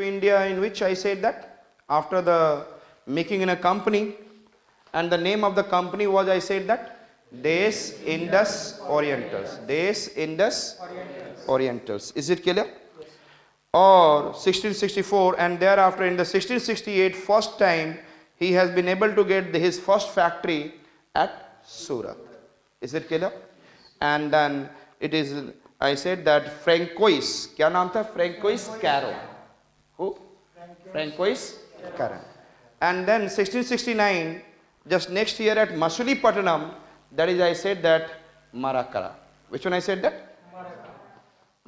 India, in which I said that after the making in a company, and the name of the company was, I said that Des Indus Orientals. Des Indus Orientals. Is it clear? Or 1664, and thereafter in the 1668 first time he has been able to get his first factory at Surat. Is it clear? And then it is, I said that Francois, क्या नाम था? Francois Caro. Who? Francois Caro. And then 1669, just next year at Masulipatanam, that is, I said that Marakara. Which one I said that?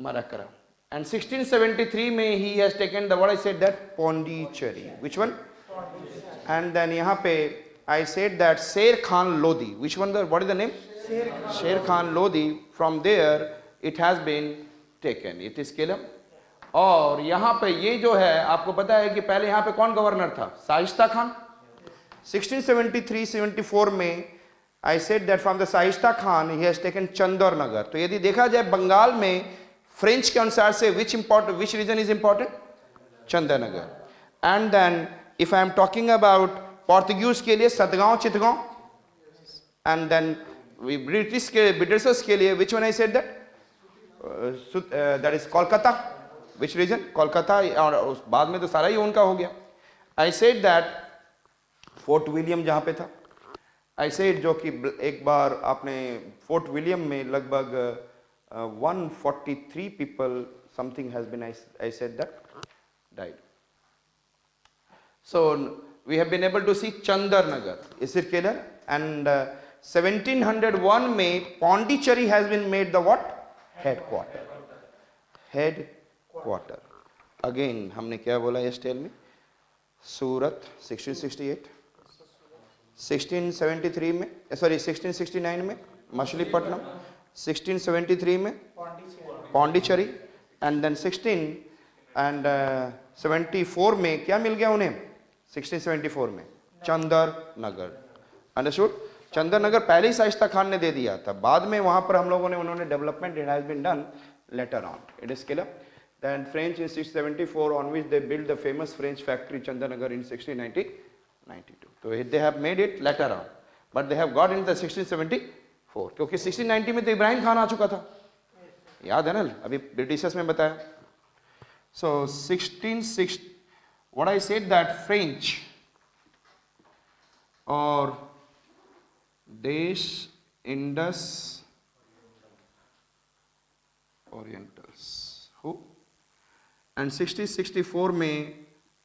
Marakara. And 1673 में he has taken the, what I said that, Pondicherry. Which one? And then यहाँ पे I said that Sher Khan Lodi. Which one? What is the name? Sher Khan Lodi. From there it has been taken. It is clear. और यहाँ पे ये जो है आपको पता है कि पहले यहाँ पे कौन गवर्नर था? शाइस्ता खान. 1673-74 में I said that from the Shaista Khan he has taken Chandar Nagar. तो यदि देखा जाए बंगाल में फ्रेंच के अनुसार से which region is important? Chandar Nagar. And then if I am talking about Portuguese के लिए Satgaon Chittagong. And then British के लिए which one I said that? That is Kolkata. Which region? Kolkata. और बाद में तो सारा ही उनका हो गया. I said that fort William जहाँ पे था, I said जो कि एक बार आपने फोर्ट विलियम में लगभग 143 people something has been, I said that, died. So we have been able to see Chandar Nagar. Is it clear? And 1701 में Pondicherry has been made the what? Headquarter. Headquarter. Again हमने क्या बोला? Yes, tell me. सूरत 1668, 1673 में, sorry 1669 में मछलीपट्टनम, 1673 में Pondicherry, and then 1674 में क्या मिल गया उन्हें? 1674 में चंदर नगर. अंडरस्टूड? चंदर नगर पहले ही शाइस्ता खान ने दे दिया था, बाद में वहां पर हम लोगों ने उन्होंने development, it has been done later on. It is clear. Then French in 1674, on which they built the famous French factory Chandanagar in 1692. So they have made it later on, but they have got in the 1674. क्योंकि 1690 में तो इब्राहिम खान आ चुका था, याद है ना, अभी Britishers में बताया. So 1660, what I said that French or Des Indus Orientals. Who? And 1664 में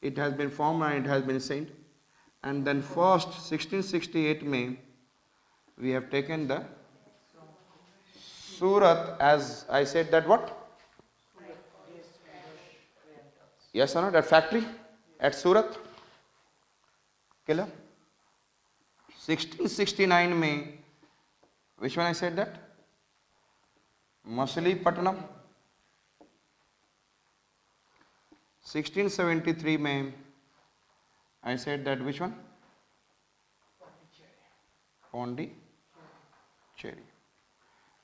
it has been formed and it has been sent. And then first 1668 में we have taken the Surat, as I said that what? Yes or no? That factory at Surat. Killer. 1669 में, which one I said that? Masulipatanam. 1673 में I said that which one? Pondicherry.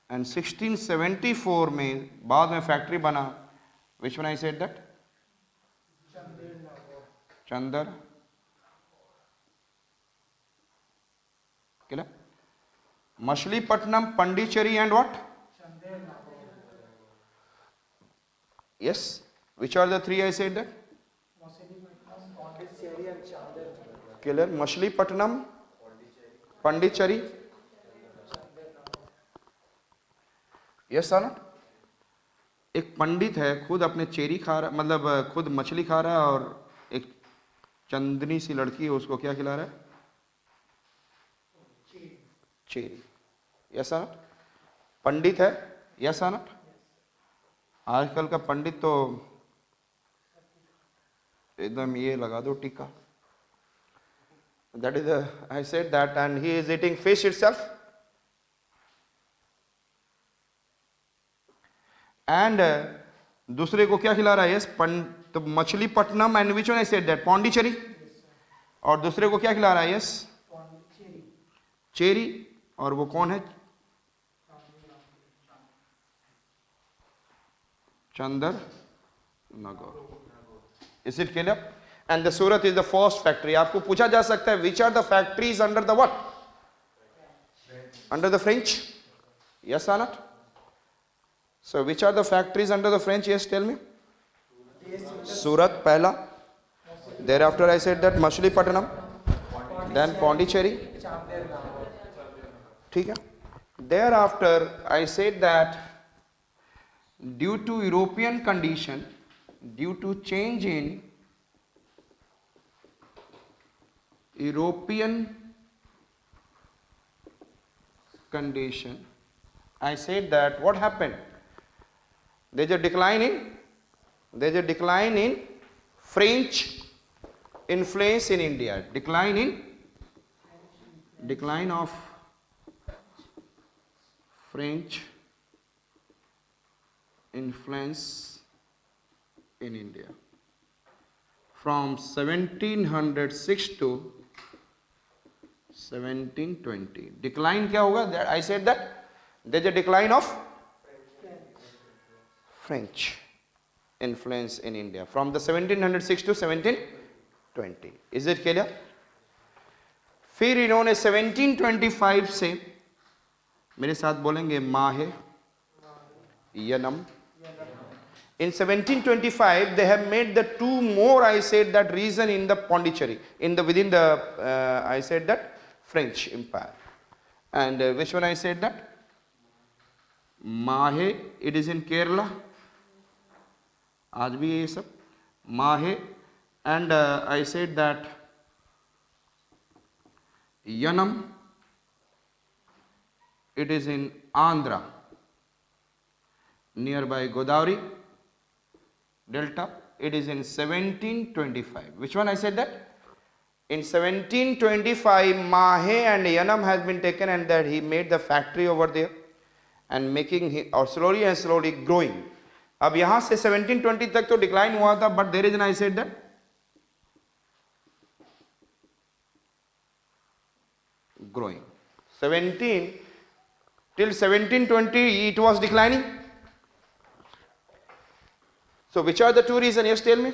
And 1674 में बाद में factory बना, which one I said that? Chandar. क्या? Machilipatnam, Pondicherry and what? Yes. Which are the three I said that? Clear? Machilipatnam, Pondicherry. Yes or not? एक पंडित है, खुद अपने चेरी खा रहा, मतलब खुद मछली खा रहा है, और एक चंदनी सी लड़की है, उसको क्या खिला रहा है? चेरी. Yes or not? पंडित है. Yes or not? आजकल का पंडित तो एकदम ये लगा दो टीका. That is the, I said that, and he is eating fish itself. And दूसरे को क्या खिला रहा है? Yes, तो Machilipatnam, and which one I said that? Pondicherry. और दूसरे को क्या खिला रहा है? Yes, cherry. और वो कौन है? चंदर नगर. Is it clear? And the Surat is the first factory. आपको पूछा जा सकता है which are the factories under the what? Under the French? Yes or not? So which are the factories under the French? Yes, tell me. Surat पहला. Thereafter I said that Machilipatnam. Then Pondicherry. ठीक है. Thereafter I said that due to European condition, due to change in European condition, I said that what happened? There's a decline in French influence in India. Decline of French influence in India from 1706 to 1720. Decline क्या होगा? That I said that there's a decline of French influence in India from the 1706 to 1720. Is it clear? फिर इन्होंने 1725 से, मेरे साथ बोलेंगे, माहे Yanam. In 1725 they have made the two more, I said that, region in the Pondicherry, in the within the I said that French Empire. And which one I said that? Mahe, it is in Kerala. आज भी ये सब Mahe. And I said that Yanam, it is in Andhra, nearby Godavari Delta. It is in 1725. Which one I said that? In 1725, Mahe and Yanam has been taken, and that he made the factory over there and making or slowly and slowly growing. अब यहाँ से 1720 तक तो decline हुआ था, but there is an, I said that, growing. 17 till 1720 it was declining. So which are the two reasons? Yes, tell me.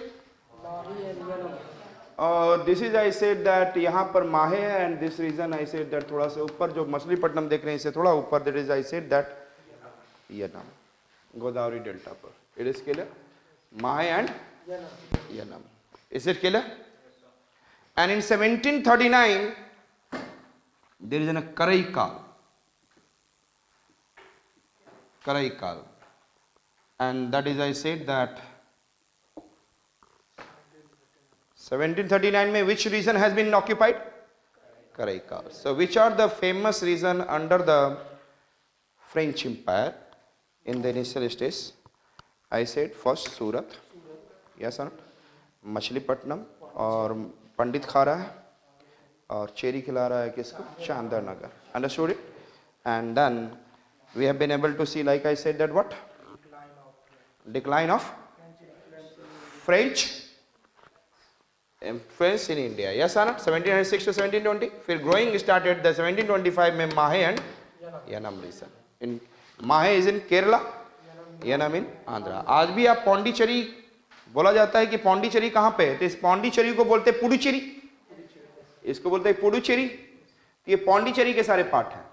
This is, I said that यहाँ पर माहे है, and this reason I said that थोड़ा सा ऊपर जो मछलीपट्टनम देख रहे हैं इससे थोड़ा ऊपर, that is I said that Yanam, Godavari delta पर. It is clear? Mahe and Yanam. Is it clear? And in 1739 there is a Karaikal, and that is, I said that 1739 mein which region has been occupied? Karaikal. So which are the famous region under the French Empire in the initial stage? I said first Surat, yes or not? Machilipatnam और पंडित खा रहा है और cherry खिला रहा है किसको? चांदर नगर. Understood it? And then we have been able to see, like I said, that what? Decline of French influence in India. Yes or not? 1706 to 1720. फिर growing started the 1725 में Mahe and Yanam region. In Mahe is in Kerala, Yanam in Andhra. आज भी आप पौंडीचेरी बोला जाता है कि पौंडीचेरी कहाँ पे है? तो इस पौंडीचेरी को बोलते हैं पुडुचेरी, इसको बोलते हैं पुडुचेरी. ये पौंडीचेरी के सारे पार्ट हैं.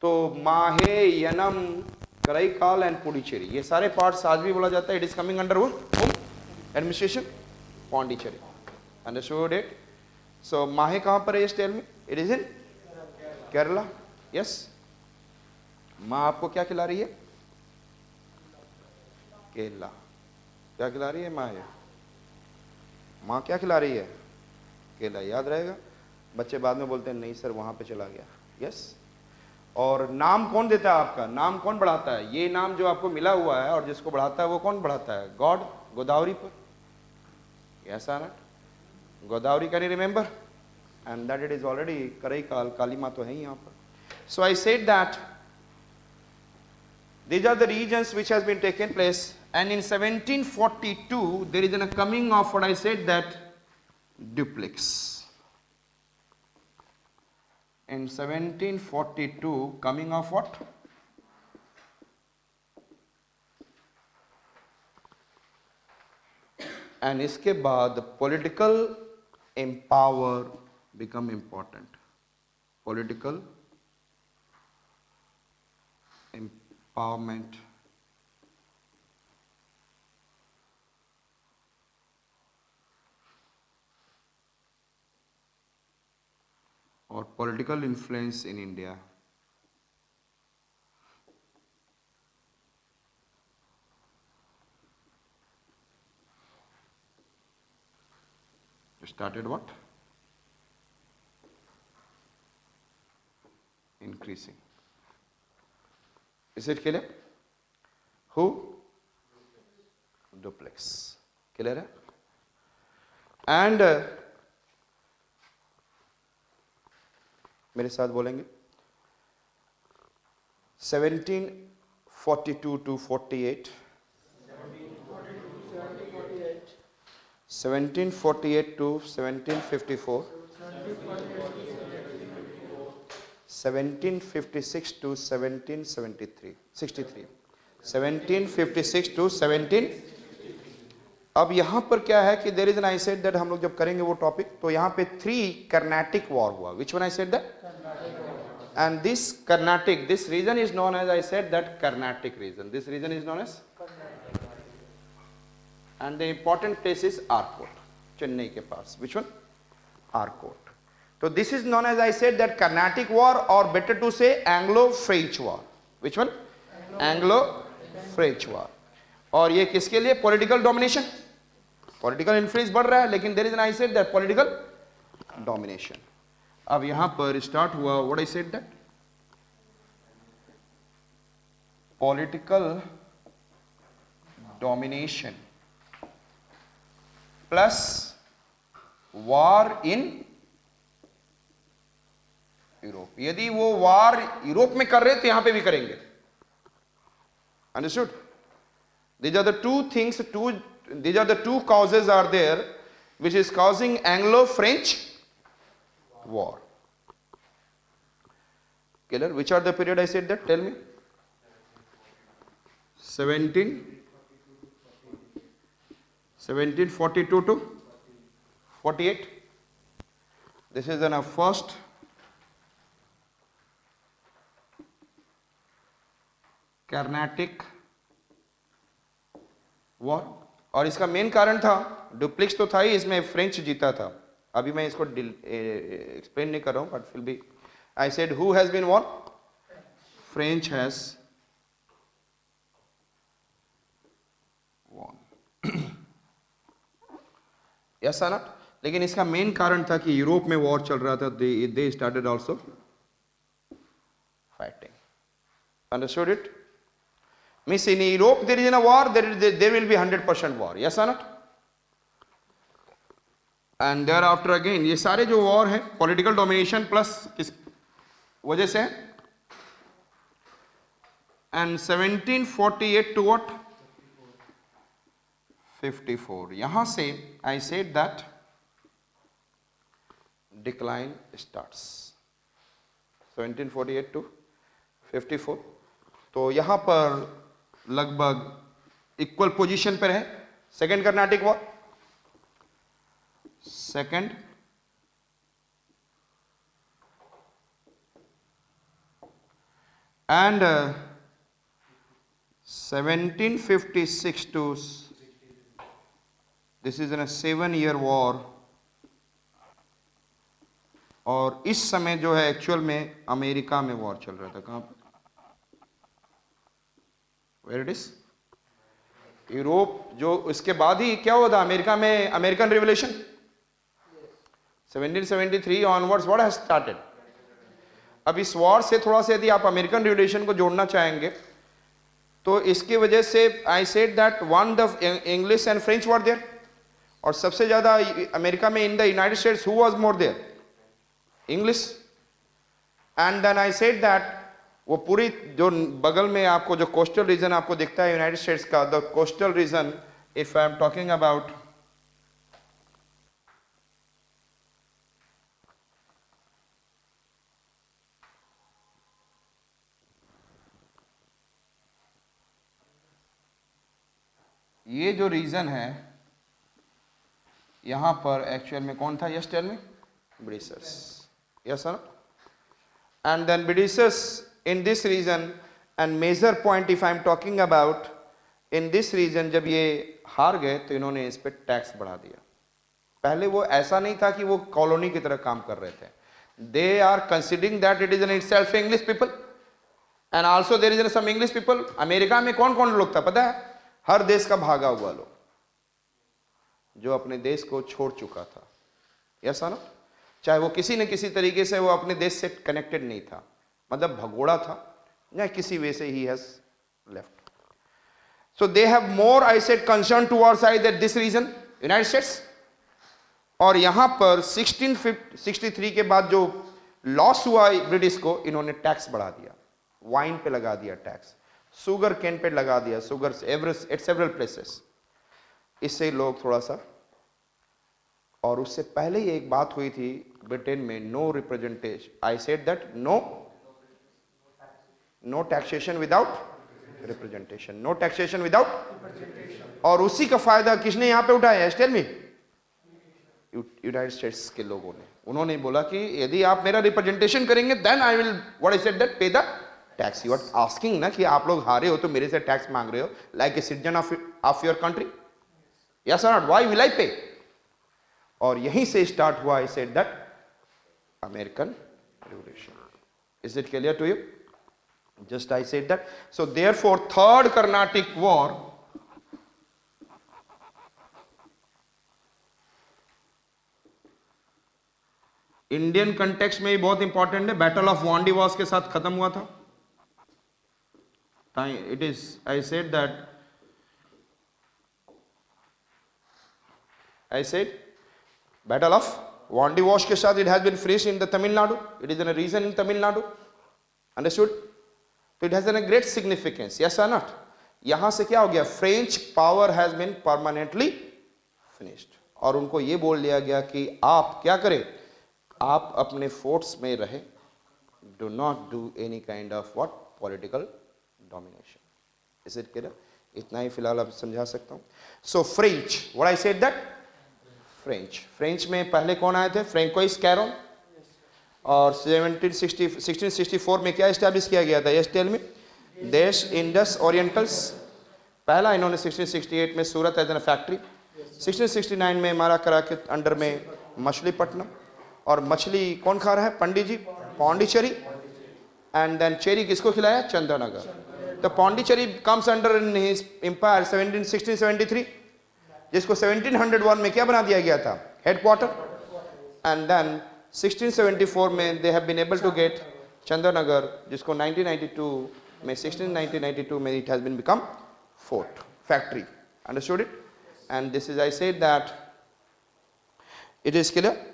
तो माहे, यनम, कराईकाल एंड पुडुचेरी, ये सारे पार्ट्स आज भी बोला जाता है. It is coming under home administration Pondicherry. Understood it? So Mahe कहाँ पर है? Yes tell me. It is in Kerala. Yes. माँ आपको क्या खिला रही है? केला. क्या खिला रही है माँ? माँ क्या खिला रही है? केला. याद रहेगा? बच्चे बाद में बोलते हैं नहीं सर वहां पे चला गया. यस. और नाम कौन देता है आपका? नाम कौन बढ़ाता है? ये नाम जो आपको मिला हुआ है और जिसको बढ़ाता है वो कौन बढ़ाता है? गॉड. गोदावरी पर. Yes or not? Godavari, can you remember? And that it is already Karaikal. Kali माँ तो है ही यहाँ पर. So I said that these are the regions which has been taken place. And in 1742 there is a coming of what I said that duplex. In 1742 coming of what? And इसके बाद political empower become important, political empowerment और political influence in India. Started what? Increasing. Is it clear? Who? Duplex. Clear है? And मेरे साथ बोलेंगे 1742 to 48, 1748 to 1754, 1756 to 1773, 63, 1756 to 17। अब यहां पर क्या है कि there is an, I said that हम लोग जब करेंगे वो टॉपिक, तो यहां पे 3 कर्नाटिक वॉर हुआ। Which one I said that? And this Carnatic, this region is known as, I said that Carnatic region, this region is known as, and the important place is Arcot, Chennai के पास. Which one? Arcot. So this is known as, I said, that Carnatic War, or better to say Anglo-French War. Which one? Anglo-French War. और ये किसके लिए? Political domination. Political influence बढ़ रहा है, लेकिन there is an, I said, that political domination. अब यहाँ पर start हुआ, what I said that? Political domination plus war in Europe. यदि वो वार यूरोप में कर रहे तो यहां पे भी करेंगे। Understood? These are the two things, these are the two causes are there which is causing Anglo-French war. Clear? Which are the period I said that? Tell me. 1742 to 48. This is the first Carnatic War, और इसका main कारण था, duplex तो था ही, इसमें French जीता था। अभी मैं इसको एक्सप्लेन नहीं कर रहा हूं, but will be, I said who has been won? French has won. Yes or not? लेकिन इसका मेन कारण था कि यूरोप में वॉर चल रहा था, they started also fighting. Understood it? Means in Europe there is in a war, there will be 100% war. Yes or not? And thereafter again ये सारे जो वॉर है पॉलिटिकल डोमिनेशन प्लस किस वजह से, एंड 1748 टू व्हाट? 54। यहां से I said that decline starts, 1748 to 54। तो यहां पर लगभग इक्वल पोजीशन पर है second Carnatic war, second and 1756 to, this is an 7-year war. और इस समय जो है एक्चुअल में अमेरिका में वॉर चल रहा था। कहां पर? Where it is? यूरोप। जो इसके बाद ही क्या हुआ था अमेरिका में? American revolution 1773 onwards what has started. अब इस वॉर से थोड़ा सा यदि आप अमेरिकन रिवोल्यूशन को जोड़ना चाहेंगे तो इसकी वजह से I said that one the English and French war there, और सबसे ज्यादा अमेरिका में in the United States who was more there? English. And then I said that वो पूरी जो बगल में आपको जो कोस्टल रीजन आपको दिखता है यूनाइटेड स्टेट्स का, the coastal region, if I am talking about ये जो रीजन है यहां पर एक्चुअल में कौन था? Yes tell me, Britishers, yes sir. And then Britishers in this region, and major point if I am talking about in this region, जब ये हार गए तो इन्होंने इस पर टैक्स बढ़ा दिया। पहले वो ऐसा नहीं था कि वो कॉलोनी की तरह काम कर रहे थे। They are considering that it is an itself English people and also there is some English people. America में कौन कौन लोग था पता है? हर देश का भागा हुआ लोग जो अपने देश को छोड़ चुका था, यस ना, चाहे वो किसी न किसी तरीके से वो अपने देश से कनेक्टेड नहीं था, मतलब भगोड़ा था या किसी वे से ही has left. So they have more I said concern towards I that this region United States. और यहां पर 1663 के बाद जो लॉस हुआ ब्रिटिश को, इन्होंने टैक्स बढ़ा दिया, वाइन पे लगा दिया टैक्स, शुगर केन पे लगा दिया, शुगर एट सेवरल प्लेसेस। इससे लोग थोड़ा सा, और उससे पहले ही एक बात हुई थी ब्रिटेन में, no representation, I said that no taxation without representation, no taxation without. और उसी का फायदा किसने यहां पे उठाया? टेल मी, यूनाइटेड स्टेट्स के लोगों ने। उन्होंने बोला कि यदि आप मेरा रिप्रेजेंटेशन करेंगे then I will what I said that pay the tax. You are asking ना कि आप लोग हारे हो तो मेरे से टैक्स मांग रहे हो like a citizen of your country, yes और not, why will I pay? और यहीं से स्टार्ट हुआ I said that American revolution. Is it clear to you? Just I said that. So therefore third Carnatic war Indian context में भी बहुत important है। Battle of Wandiwash के साथ खत्म हुआ था। It is I said that battle of Wandiwash के साथ it has been finished in the Tamil Nadu. It is in a region in Tamil Nadu, understood? तो it has an a great significance, yes और नॉट? यहां से क्या हो गया? French power has been permanently finished, और उनको ये बोल दिया गया कि आप क्या करें, आप अपने फोर्ट्स में रहे, do not do any kind of what political domination. Is it clear? इतना ही फिलहाल आप समझा सकता हूं। सो French, what I said that French में पहले कौन आए थे? फ्रैंकोइस कैरोन। और 1664 में क्या एस्टैब्लिश किया गया था? यस टेल मी, देश इंडस ओरिएंटल्स। पहला इन्होंने 1668 में सूरत एज एन फैक्ट्री, 1669 में माराकरा के अंडर में मछलीपट्टनम। और मछली कौन खा रहा है? Pandit ji, Pondicherry. And then cherry किसको खिलाया? चंद्रनगर। तो Pondicherry comes under in his empire 1673, जिसको 1701 में क्या बना दिया गया था? हेडक्वार्टर। एंड देन 1674 में they have been able to get Chandernagore, जिसको 1992 में it has been become fort factory, understood it? And this is I said that it is clear.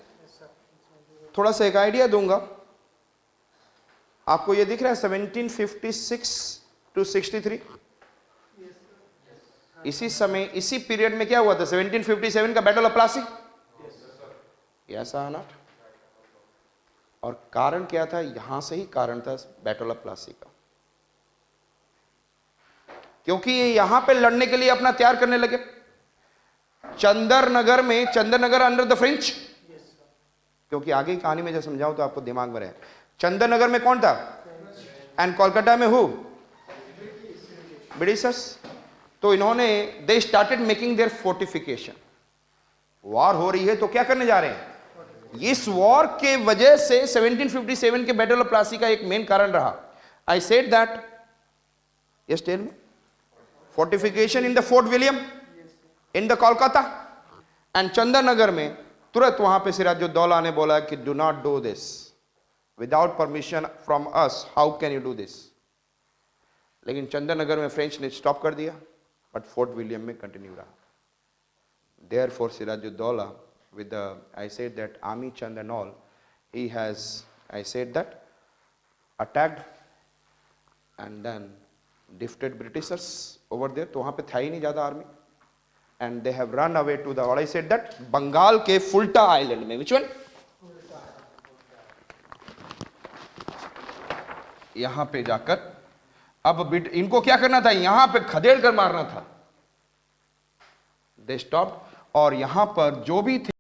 थोड़ा सा एक आइडिया दूंगा आपको, ये दिख रहा है 1756 टू 63, इसी समय इसी पीरियड में क्या हुआ था? 1757 का बैटल ऑफ प्लासी, यस और नॉट? और कारण क्या था? यहां से ही कारण था बैटल ऑफ प्लासी का, क्योंकि ये यहां पे लड़ने के लिए अपना तैयार करने लगे। चंद्रनगर अंडर द फ्रेंच, क्योंकि आगे की कहानी में जब समझाऊं तो आपको दिमाग में रहे। चंद्रनगर में कौन था? एंड कोलकाता में हु? ब्रिटिशर्स। तो इन्होंने they started making their fortification. War हो रही है तो क्या करने जा रहे हैं? इस वॉर के वजह से 1757 के बैटल ऑफ प्लासी का एक मेन कारण रहा, I said that, yes tell me, fortification in the Fort William in the Kolkata. And Chandernagore में तुरंत वहां पे सिराजुद्दौला ने बोला कि do not do this without permission from us, how can you do this? लेकिन चंद्रनगर में फ्रेंच ने स्टॉप कर दिया, बट फोर्ट विलियम में कंटिन्यू रहा। Therefore Sirajuddaulah with the, I said that Ami Chand and all, he has, I said that, attacked and then defeated Britishers over there. तो वहाँ पे था ही नहीं ज़्यादा army, and they have run away to the, what I said that, Bengal के Fulta island में, which one? यहाँ पे जाकर अब इनको क्या करना था? यहाँ पे खदेड़ कर मारना था। They stopped, और यहाँ पर जो भी थे